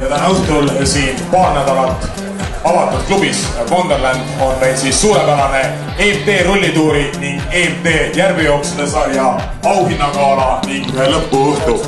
ja täna õhtul siin paar nädalat avatud klubis Wonderland on meil siis suurepärane EMT rullituuri ning EMT järvejooksude sarja auhinnagala ning lõpuõhtu.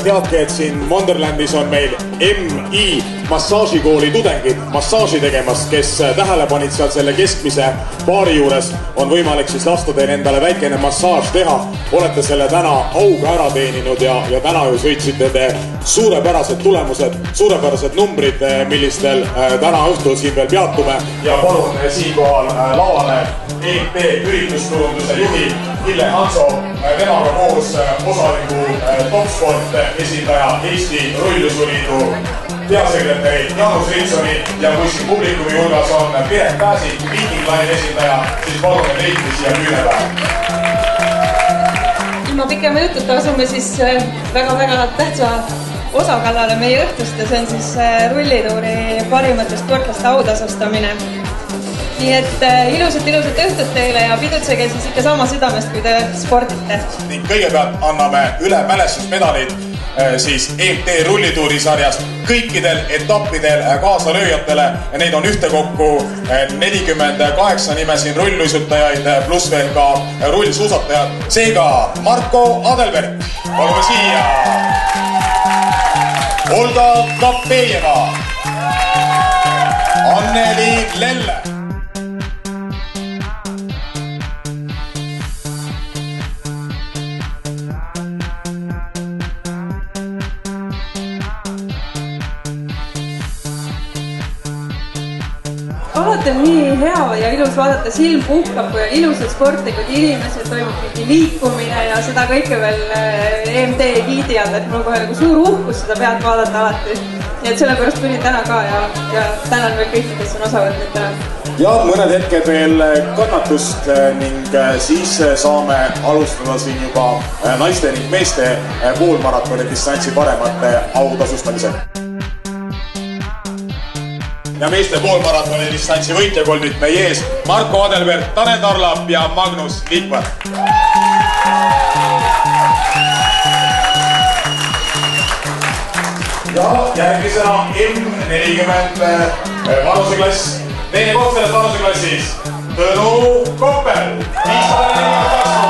Teadke, et siin Wonderlandis on meil MI massaažikooli tudengid massaaži tegemas, kes tähele panid seal selle keskmise baari juures. On võimalik siis lasta teil endale väikene massaaž teha. Olete selle täna auga ära teeninud ja täna ju sõitsite te suurepärased tulemused, suurepärased numbrid, millistel täna õhtul siin veel peatume. Ja palun siinkohal lavale EMT üritusturunduse juhi Hille Hanso, temaga koos osaliku Topsport esindaja Eesti Rullusuliidu peasekretäri Jaanus Ritsoni ja kui siin publikumi hulgas on Piret Pääsik, Viking Line esindaja, siis palume teidki siia küünepäev. Ilma pikema jututa asume siis väga-väga tähtsa osa kallale meie õhtust ja see on siis rullituuri parimate sportlaste autasustamine. Nii et ilusat õhtut teile ja pidutsege siis ikka sama südamest, kui te spordite. Ning kõigepealt anname üle mälestusmedalid siis EMT rullituuri sarjast kõikidel etappidel kaasalööjatele. Neid on ühtekokku 48 nime siin rullsuusatajaid pluss veel ka rullsuusatajad. Seega Marko Adelberg, palume siia. Olga Kapejeva, Anneli Lelle, alati on nii hea ja ilus vaadata, silm puhkab, kui on ilusad sportlikud inimesed, toimub mingi liikumine ja seda kõike veel EMT giidi all, et mul kohe nagu suur uhkus seda pealt vaadata alati. Nii et sellepärast tulin täna ka ja tänan veel kõiki, kes on osa võtnud täna. Ja mõned hetked veel kannatust ning siis saame alustada siin juba naiste ning meeste poolmaratoni distantsi paremate autasustamise. Ja meeste poolmaratoni distantsi võitjakol nüüd meie ees Marko Adelberg, Tanel Tarlap ja Magnus Liikvar. Ja järgmisena M40 vanuseklass. Teine koht selles vanuseklassis Tõnu Koppel, 542.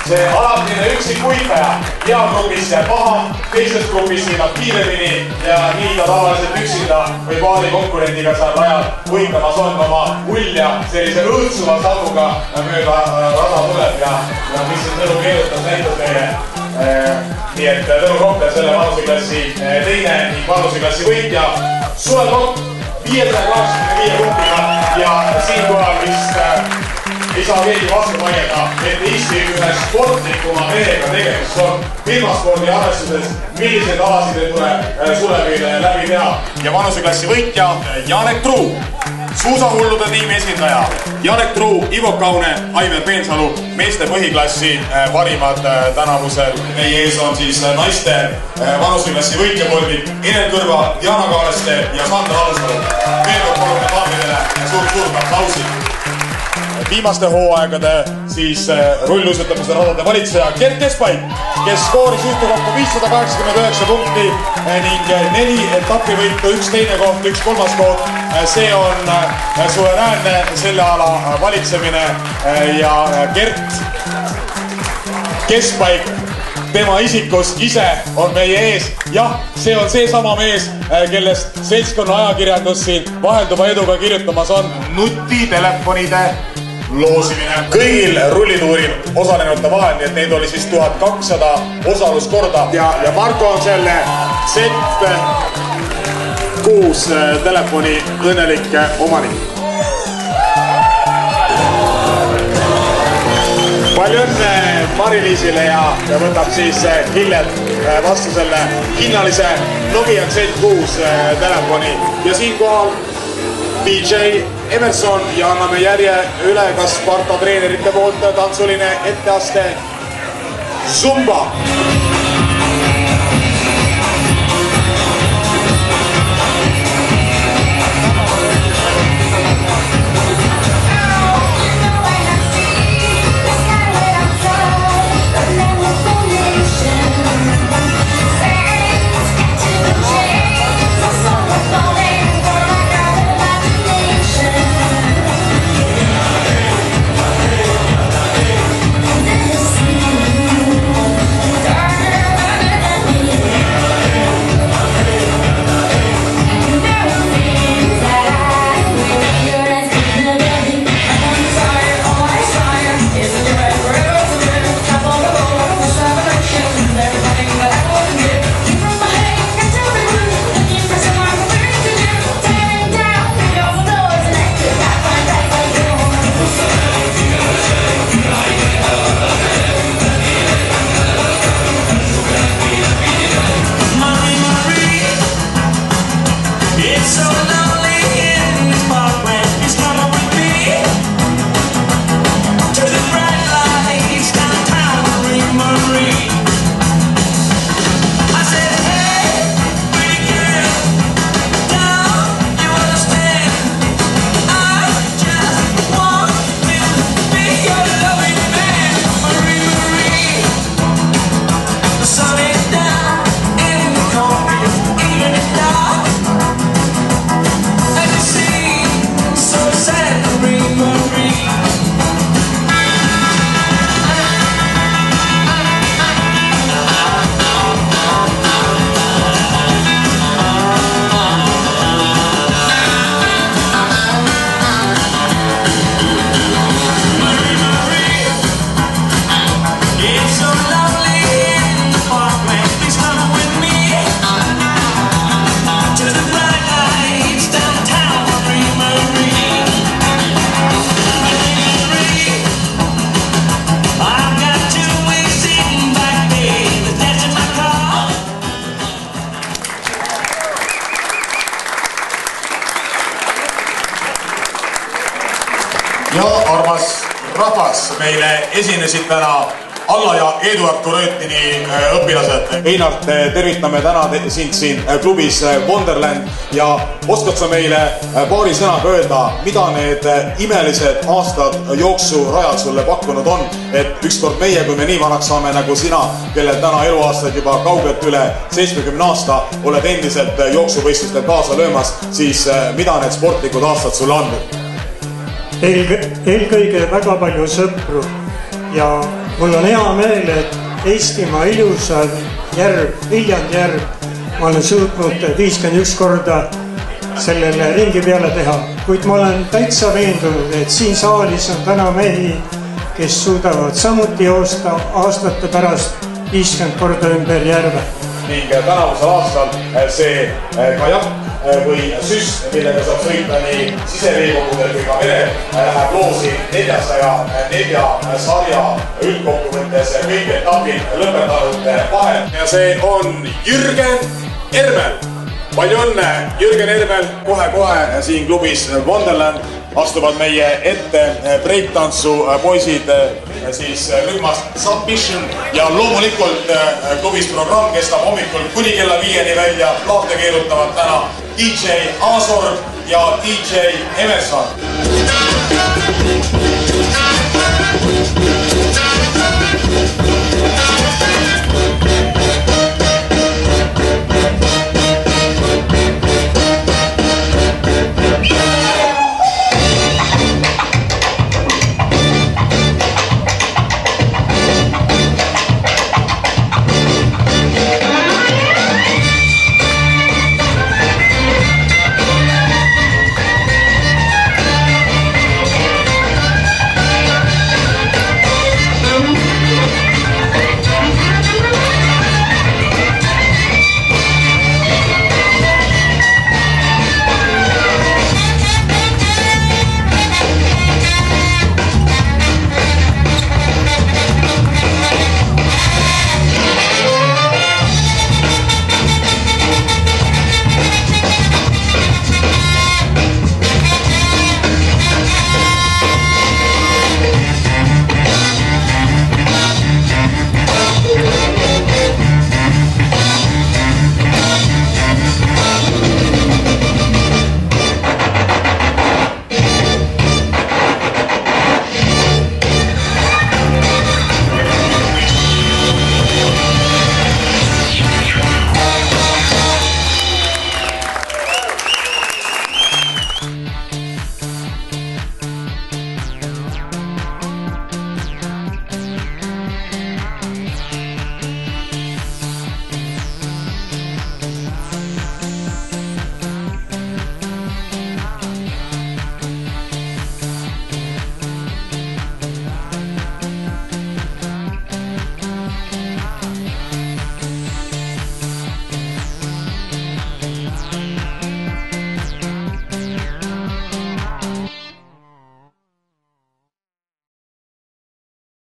See alatine üksik võitleja heagrupis jääb maha, teises grupis linnab kiiremini ja nii ta tavaliselt üksinda või paari konkurendiga seal rajal võitlemas on oma ulja sellise õõtsuva sammuga mööda rada tuleb ja mis see Tõnu keerutas näitab teile. Nii et Tõnu Koppel selle vanuseklassi teine ning vanuseklassi võitja Suel Kopp 585 punktiga ja siinkohal vist ei saa keegi vastu vaielda, et Eesti ühe sportlikuma mehega tegevuses on firmaspordi arvestuses, milliseid alasid ei tule Sulevile läbi teha. Ja vanuseklassi võitja Janek Truu, suusahullude tiimi esindaja Janek Truu, Ivo Kaune, Aivar Peensalu, meeste põhiklassi parimad tänavusel. Meie ees on siis naiste vanuseklassi võitjakolmik Enel Kõrva, Diana Kaareste ja Sandra Alusalu. Veel palume daamidele suurt aplausi. Viimaste hooaegade siis rulluisutamise radade valitseja Gert Keskpaik, kes skooris ühtekokku 589 punkti ning 4 etapivõitu, 1 teine koht, 1 kolmas koht. See on suveräänne selle ala valitsemine ja Gert Keskpaik tema isikus ise on meie ees. Jah, see on see sama mees, kellest seltskonna ajakirjandus siin vahelduva eduga kirjutamas on. Nutitelefonide loosimine kõigil rullituuril osalenute vahel, nii et neid oli siis 1200 osaluskorda ja Marko on selle Z6 telefoni õnnelik omanik. Palju õnne Mari-Liisile ja võtab siis Hillelt vastu selle hinnalise Nokia Z6 telefoni ja siinkohal DJ Emerson ja anname järje üle ka Sparta treenerite poolt tantsuline etteaste Zumba. esinesid täna Alla ja Eduard Röötini õpilased. Einart, tervitame täna sind siin klubis Wonderland ja oskad sa meile paari sõnaga öelda, mida need imelised aastad jooksurajal sulle pakkunud on, et ükskord meie, kui me nii vanaks saame nagu sina, kellel täna eluaastad juba kaugelt üle 70 aasta, oled endiselt jooksuvõistlustel kaasa löömas, siis mida need sportlikud aastad sulle andnud? Eelkõige väga palju sõpru ja mul on hea meel, et Eestimaa ilusa järv, Viljandi järv, ma olen suutnud 51 korda sellele ringi peale teha, kuid ma olen täitsa veendunud, et siin saalis on täna mehi, kes suudavad samuti joosta aastate pärast 50 korda ümber järve. Ning tänavusel aastal see kajak või süst, millega saab sõita nii siseveekogudel kui ka merel, läheb loosi 404 sarja üldkokkuvõttes kõik etapid lõpetanute vahel. Ja see on Jürgen Ermel. Palju õnne, Jürgen Ermel, kohe-kohe siin klubis Wonderland astuvad meie ette breaktantsu poisid siis rühmast Submission ja loomulikult klubis programm kestab hommikul kuni kella 5-ni välja. Plaate keerutavad täna DJ Aasor ja DJ Emerson.